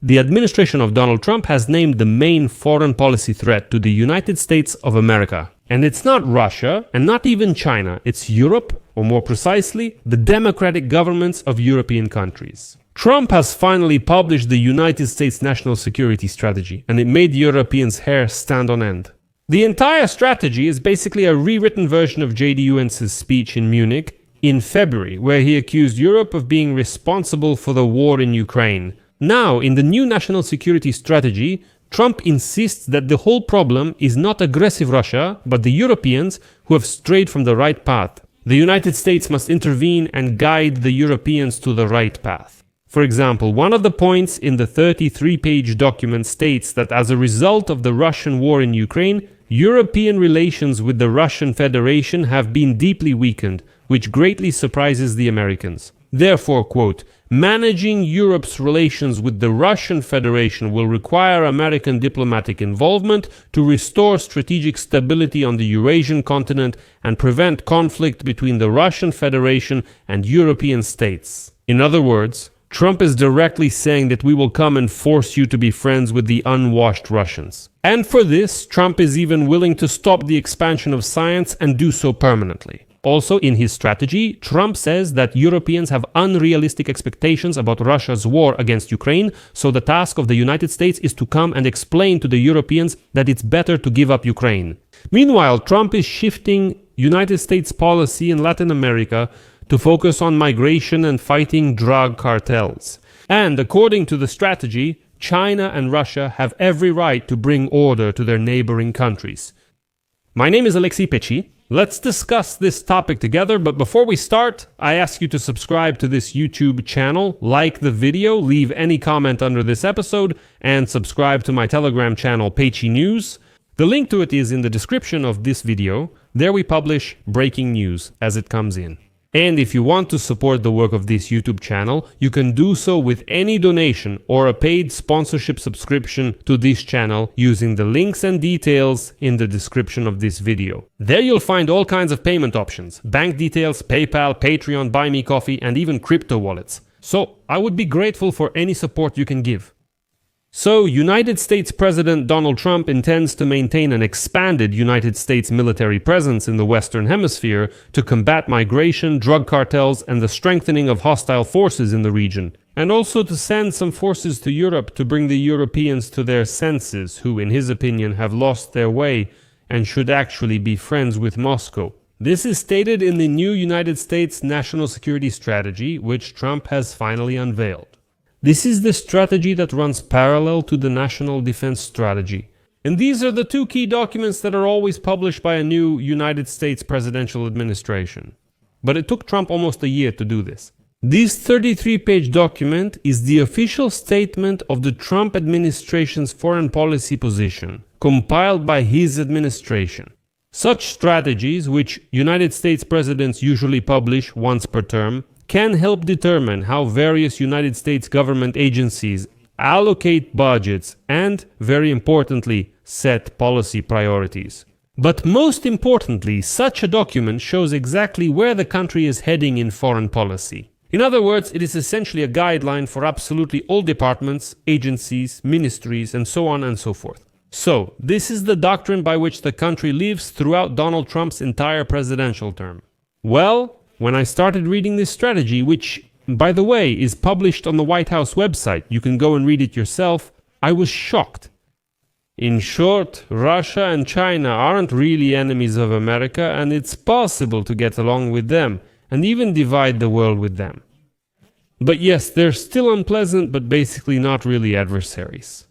The administration of Donald Trump has named the main foreign policy threat to the United States of America. And it's not Russia, and not even China, it's Europe, or more precisely, the democratic governments of European countries. Trump has finally published the United States National Security Strategy, and it made Europeans' hair stand on end. The entire strategy is basically a rewritten version of J.D. Vance's speech in Munich in February, where he accused Europe of being responsible for the war in Ukraine. Now, in the new national security strategy, Trump insists that the whole problem is not aggressive Russia, but the Europeans who have strayed from the right path. The United States must intervene and guide the Europeans to the right path. For example, one of the points in the 33-page document states that as a result of the Russian war in Ukraine, European relations with the Russian Federation have been deeply weakened, which greatly surprises the Americans. Therefore, quote, managing Europe's relations with the Russian Federation will require American diplomatic involvement to restore strategic stability on the Eurasian continent and prevent conflict between the Russian Federation and European states. In other words, Trump is directly saying that we will come and force you to be friends with the unwashed Russians. And for this, Trump is even willing to stop the expansion of science and do so permanently. Also, in his strategy, Trump says that Europeans have unrealistic expectations about Russia's war against Ukraine, so the task of the United States is to come and explain to the Europeans that it's better to give up Ukraine. Meanwhile, Trump is shifting United States policy in Latin America to focus on migration and fighting drug cartels. And according to the strategy, China and Russia have every right to bring order to their neighboring countries. My name is Alexei Pechi. Let's discuss this topic together, but before we start, I ask you to subscribe to this YouTube channel, like the video, leave any comment under this episode, and subscribe to my Telegram channel, Pechi News. The link to it is in the description of this video. There we publish breaking news as it comes in. And if you want to support the work of this YouTube channel, you can do so with any donation or a paid sponsorship subscription to this channel using the links and details in the description of this video. There you'll find all kinds of payment options, bank details, PayPal, Patreon, Buy Me Coffee, and even crypto wallets. So I would be grateful for any support you can give. So, United States President Donald Trump intends to maintain an expanded United States military presence in the Western Hemisphere to combat migration, drug cartels, and the strengthening of hostile forces in the region, and also to send some forces to Europe to bring the Europeans to their senses, who, in his opinion, have lost their way and should actually be friends with Moscow. This is stated in the new United States National Security Strategy, which Trump has finally unveiled. This is the strategy that runs parallel to the National Defense Strategy. And these are the two key documents that are always published by a new United States presidential administration. But it took Trump almost a year to do this. This 33-page document is the official statement of the Trump administration's foreign policy position, compiled by his administration. Such strategies, which United States presidents usually publish once per term, can help determine how various United States government agencies allocate budgets and, very importantly, set policy priorities. But most importantly, such a document shows exactly where the country is heading in foreign policy. In other words, it is essentially a guideline for absolutely all departments, agencies, ministries, and so on and so forth. So, this is the doctrine by which the country lives throughout Donald Trump's entire presidential term. Well, when I started reading this strategy, which, by the way, is published on the White House website, you can go and read it yourself, I was shocked. In short, Russia and China aren't really enemies of America, and it's possible to get along with them, and even divide the world with them. But yes, they're still unpleasant, but basically not really adversaries.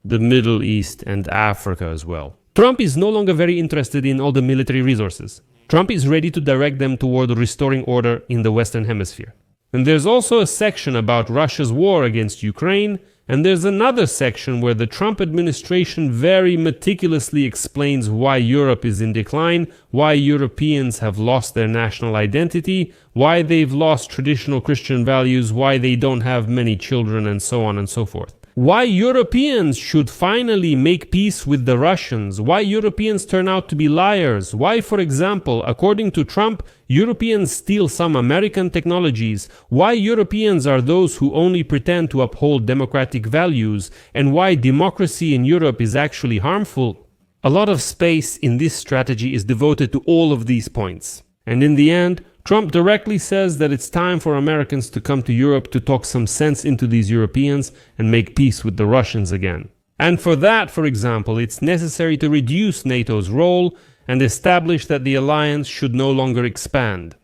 The Middle East and Africa as well. Trump is no longer very interested in all the military resources. Trump is ready to direct them toward restoring order in the Western Hemisphere. And there's also a section about Russia's war against Ukraine, and there's another section where the Trump administration very meticulously explains why Europe is in decline, why Europeans have lost their national identity, why they've lost traditional Christian values, why they don't have many children, and so on and so forth. Why Europeans should finally make peace with the Russians, why Europeans turn out to be liars, why, for example, according to Trump, Europeans steal some American technologies, why Europeans are those who only pretend to uphold democratic values, and why democracy in Europe is actually harmful. A lot of space in this strategy is devoted to all of these points. And in the end, Trump directly says that it's time for Americans to come to Europe to talk some sense into these Europeans and make peace with the Russians again. And for that, for example, it's necessary to reduce NATO's role and establish that the alliance should no longer expand.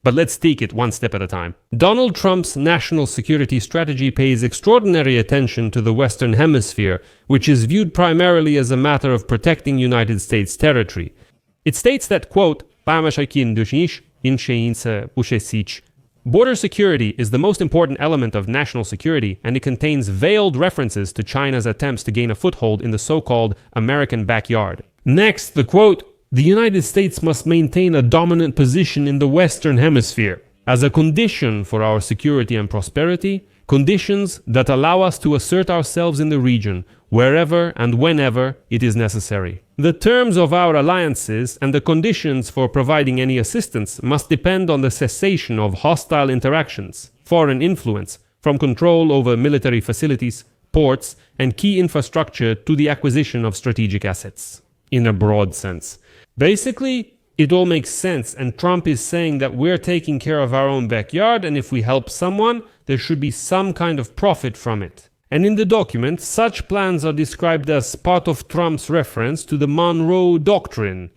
But let's take it one step at a time. Donald Trump's national security strategy pays extraordinary attention to the Western Hemisphere, which is viewed primarily as a matter of protecting United States territory. It states that, quote, border security is the most important element of national security, and it contains veiled references to China's attempts to gain a foothold in the so-called American backyard. Next, the quote, the United States must maintain a dominant position in the Western Hemisphere as a condition for our security and prosperity, conditions that allow us to assert ourselves in the region, wherever and whenever it is necessary. The terms of our alliances and the conditions for providing any assistance must depend on the cessation of hostile interactions, foreign influence, from control over military facilities, ports, and key infrastructure to the acquisition of strategic assets, in a broad sense. Basically, it all makes sense, and Trump is saying that we're taking care of our own backyard, and if we help someone, there should be some kind of profit from it. And in the document, such plans are described as part of Trump's reference to the Monroe Doctrine.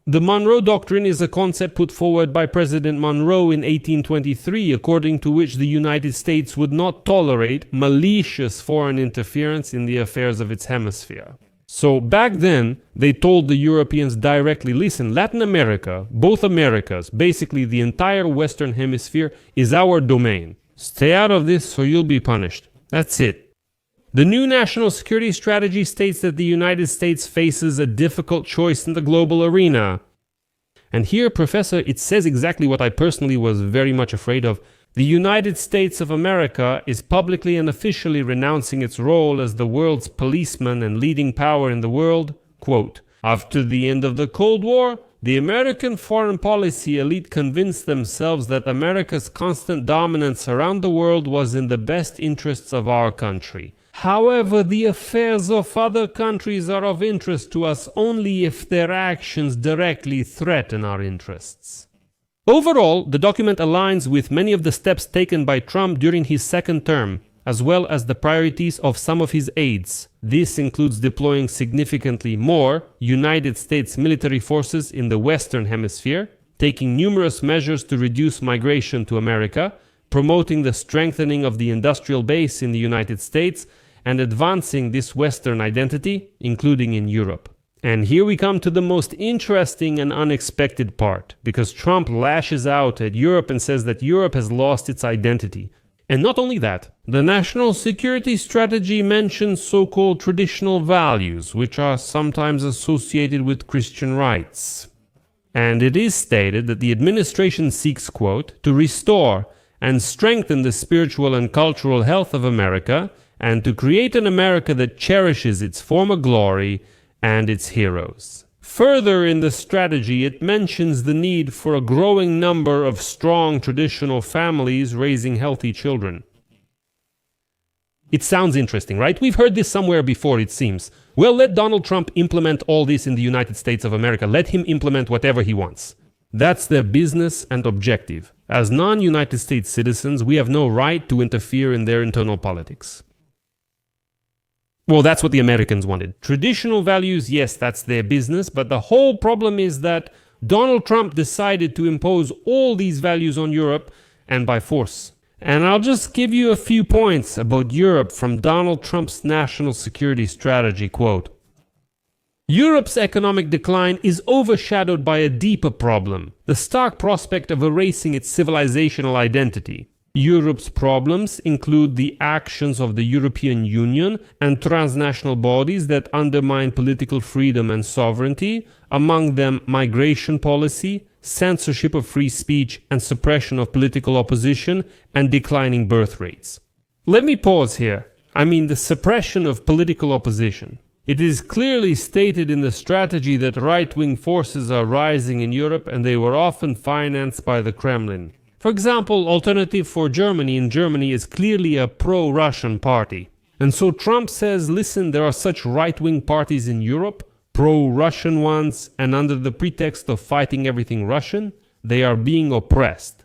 The Monroe Doctrine is a concept put forward by President Monroe in 1823, according to which the United States would not tolerate malicious foreign interference in the affairs of its hemisphere. So back then, they told the Europeans directly, listen, Latin America, both Americas, basically the entire Western Hemisphere, is our domain. Stay out of this or you'll be punished. That's it. The new national security strategy states that the United States faces a difficult choice in the global arena. And here, Professor, it says exactly what I personally was very much afraid of. The United States of America is publicly and officially renouncing its role as the world's policeman and leading power in the world. Quote, after the end of the Cold War, the American foreign policy elite convinced themselves that America's constant dominance around the world was in the best interests of our country. However, the affairs of other countries are of interest to us only if their actions directly threaten our interests. Overall, the document aligns with many of the steps taken by Trump during his second term, as well as the priorities of some of his aides. This includes deploying significantly more United States military forces in the Western Hemisphere, taking numerous measures to reduce migration to America, promoting the strengthening of the industrial base in the United States, and advancing this Western identity, including in Europe. And here we come to the most interesting and unexpected part, because Trump lashes out at Europe and says that Europe has lost its identity. And not only that, the national security strategy mentions so-called traditional values, which are sometimes associated with Christian rights. And it is stated that the administration seeks, quote, to restore and strengthen the spiritual and cultural health of America, and to create an America that cherishes its former glory and its heroes. Further in the strategy, it mentions the need for a growing number of strong traditional families raising healthy children. It sounds interesting, right? We've heard this somewhere before, it seems. Well, let Donald Trump implement all this in the United States of America. Let him implement whatever he wants. That's their business and objective. As non-United States citizens, we have no right to interfere in their internal politics. Well, that's what the Americans wanted. Traditional values, yes, that's their business, but the whole problem is that Donald Trump decided to impose all these values on Europe, and by force. And I'll just give you a few points about Europe from Donald Trump's national security strategy, quote, Europe's economic decline is overshadowed by a deeper problem, the stark prospect of erasing its civilizational identity. Europe's problems include the actions of the European Union and transnational bodies that undermine political freedom and sovereignty, among them migration policy, censorship of free speech and suppression of political opposition, and declining birth rates. Let me pause here. I mean the suppression of political opposition. It is clearly stated in the strategy that right-wing forces are rising in Europe and they were often financed by the Kremlin. For example, Alternative for Germany in Germany is clearly a pro-Russian party. And so Trump says, listen, there are such right-wing parties in Europe, pro-Russian ones, and under the pretext of fighting everything Russian, they are being oppressed.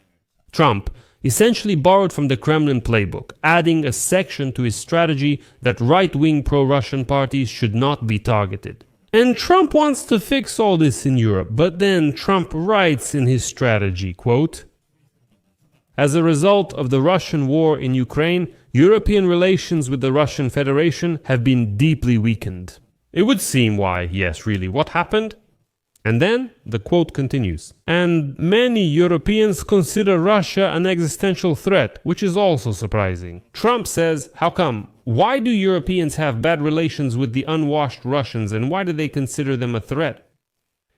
Trump essentially borrowed from the Kremlin playbook, adding a section to his strategy that right-wing pro-Russian parties should not be targeted. And Trump wants to fix all this in Europe, but then Trump writes in his strategy, quote, "As a result of the Russian war in Ukraine, European relations with the Russian Federation have been deeply weakened." It would seem why, yes, really, what happened? And then the quote continues, "And many Europeans consider Russia an existential threat, which is also surprising." Trump says, how come? Why do Europeans have bad relations with the unwashed Russians and why do they consider them a threat?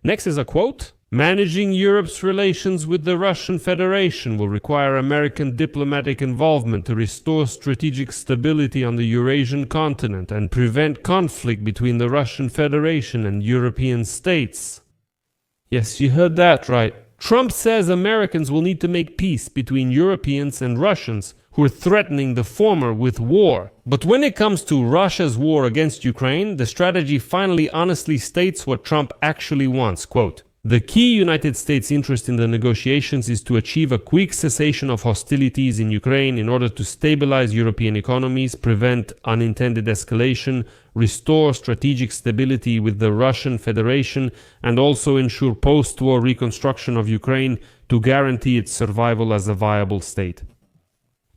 Next is a quote, "Managing Europe's relations with the Russian Federation will require American diplomatic involvement to restore strategic stability on the Eurasian continent and prevent conflict between the Russian Federation and European states." Yes, you heard that right. Trump says Americans will need to make peace between Europeans and Russians who are threatening the former with war. But when it comes to Russia's war against Ukraine, the strategy finally honestly states what Trump actually wants, quote, "The key United States interest in the negotiations is to achieve a quick cessation of hostilities in Ukraine in order to stabilize European economies, prevent unintended escalation, restore strategic stability with the Russian Federation, and also ensure post-war reconstruction of Ukraine to guarantee its survival as a viable state."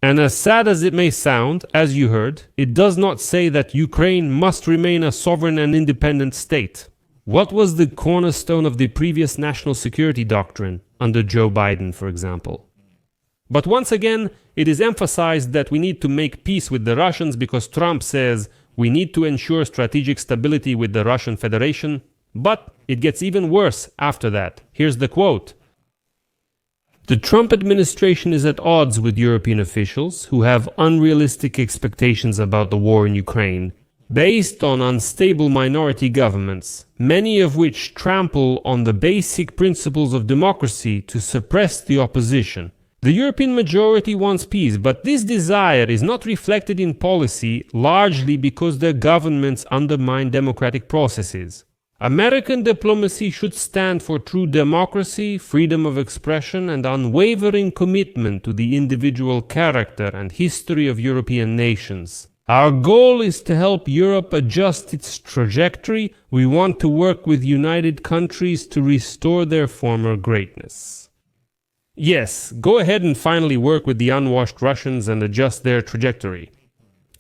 And as sad as it may sound, as you heard, it does not say that Ukraine must remain a sovereign and independent state. What was the cornerstone of the previous national security doctrine under Joe Biden, for example? But once again, it is emphasized that we need to make peace with the Russians because Trump says we need to ensure strategic stability with the Russian Federation, but it gets even worse after that. Here's the quote. "The Trump administration is at odds with European officials who have unrealistic expectations about the war in Ukraine, based on unstable minority governments, many of which trample on the basic principles of democracy to suppress the opposition. The European majority wants peace, but this desire is not reflected in policy largely because their governments undermine democratic processes. American diplomacy should stand for true democracy, freedom of expression, and unwavering commitment to the individual character and history of European nations. Our goal is to help Europe adjust its trajectory. We want to work with united countries to restore their former greatness." Yes, go ahead and finally work with the unwashed Russians and adjust their trajectory.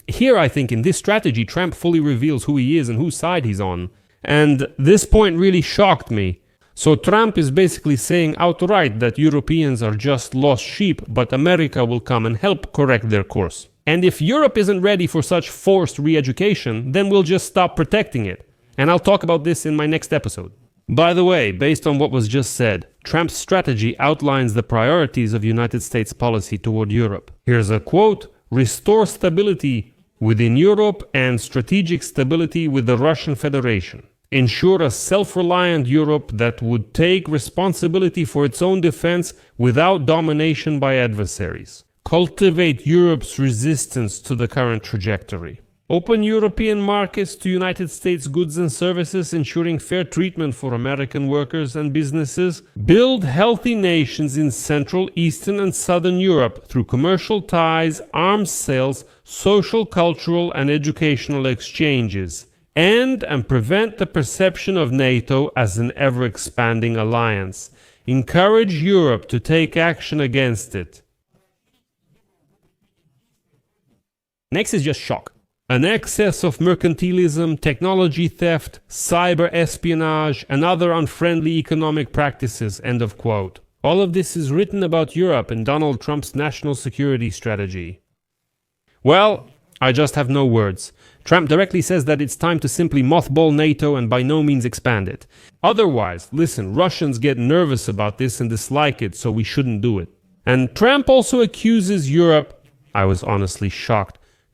Here, I think, in this strategy, Trump fully reveals who he is and whose side he's on. And this point really shocked me. So Trump is basically saying outright that Europeans are just lost sheep, but America will come and help correct their course. And if Europe isn't ready for such forced re-education, then we'll just stop protecting it. And I'll talk about this in my next episode. By the way, based on what was just said, Trump's strategy outlines the priorities of United States policy toward Europe. Here's a quote, "Restore stability within Europe and strategic stability with the Russian Federation. Ensure a self-reliant Europe that would take responsibility for its own defense without domination by adversaries. Cultivate Europe's resistance to the current trajectory. Open European markets to United States goods and services, ensuring fair treatment for American workers and businesses. Build healthy nations in Central, Eastern, and Southern Europe through commercial ties, arms sales, social, cultural, and educational exchanges. End and prevent the perception of NATO as an ever-expanding alliance. Encourage Europe to take action against it." Next is just shock. An excess of mercantilism, technology theft, cyber espionage, and other unfriendly economic practices, end of quote. All of this is written about Europe in Donald Trump's national security strategy. Well, I just have no words. Trump directly says that it's time to simply mothball NATO and by no means expand it. Otherwise, listen, Russians get nervous about this and dislike it, so we shouldn't do it. And Trump also accuses Europe, I was honestly shocked,